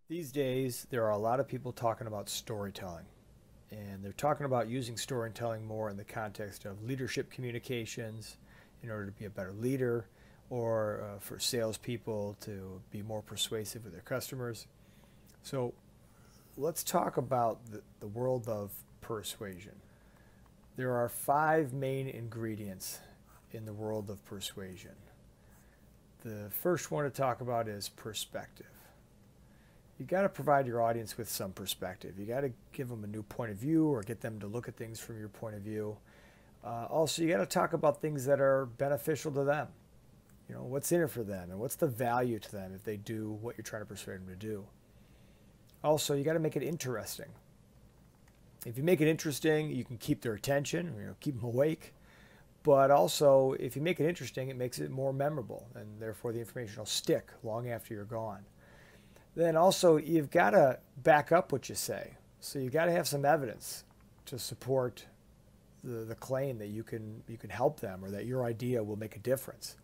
These days, there are a lot of people talking about storytelling, and they're talking about using storytelling more in the context of leadership communications in order to be a better leader, or for salespeople to be more persuasive with their customers. So let's talk about the world of persuasion. There are 5 main ingredients in the world of persuasion. The first one to talk about is perspective. You got to provide your audience with some perspective. You got to give them a new point of view or get them to look at things from your point of view. Also, you got to talk about things that are beneficial to them. You know, what's in it for them and what's the value to them if they do what you're trying to persuade them to do. Also, you got to make it interesting. If you make it interesting, you can keep their attention, keep them awake. But also, if you make it interesting, it makes it more memorable, and therefore the information will stick long after you're gone. Then also, you've got to back up what you say. So you got to have some evidence to support the claim that you can help them or that your idea will make a difference.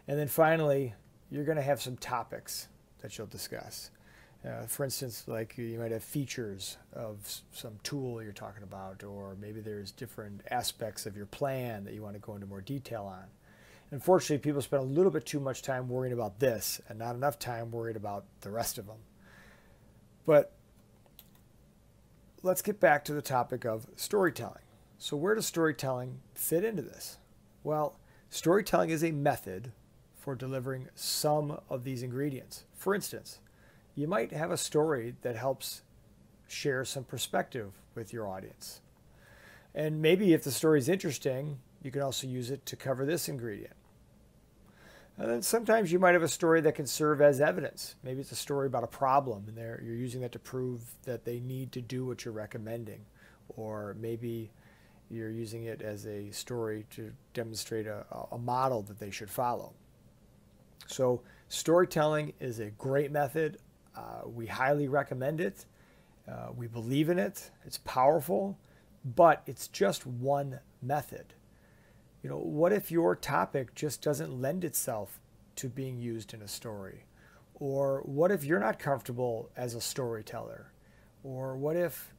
And then finally, you're going to have some topics that you'll discuss. For instance, like you might have features of some tool you're talking about, or maybe there's different aspects of your plan that you want to go into more detail on. Unfortunately, people spend a little bit too much time worrying about this and not enough time worried about the rest of them. But let's get back to the topic of storytelling. So where does storytelling fit into this? Well, storytelling is a method for delivering some of these ingredients. For instance, you might have a story that helps share some perspective with your audience. And maybe if the story is interesting, you can also use it to cover this ingredient. And then sometimes you might have a story that can serve as evidence. Maybe it's a story about a problem, and you're using that to prove that they need to do what you're recommending. Or maybe you're using it as a story to demonstrate a model that they should follow. So storytelling is a great method. We highly recommend it. We believe in it. It's powerful, but it's just one method. What if your topic just doesn't lend itself to being used in a story? Or what if you're not comfortable as a storyteller? Or what if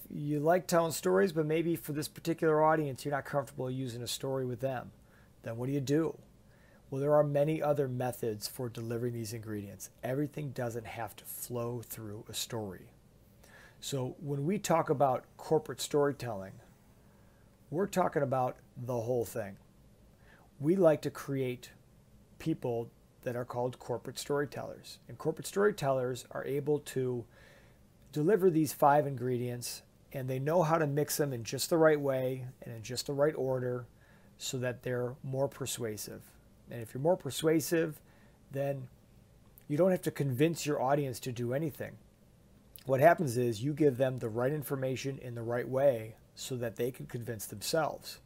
you like telling stories, but maybe for this particular audience, you're not comfortable using a story with them? Then what do you do? Well, there are many other methods for delivering these ingredients. Everything doesn't have to flow through a story. So when we talk about corporate storytelling, we're talking about the whole thing. We like to create people that are called corporate storytellers. And corporate storytellers are able to deliver these 5 ingredients, and they know how to mix them in just the right way and in just the right order so that they're more persuasive. And if you're more persuasive, then you don't have to convince your audience to do anything. What happens is you give them the right information in the right way so that they can convince themselves.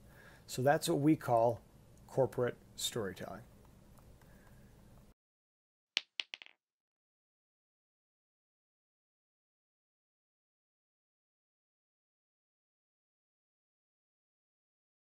So that's what we call corporate storytelling.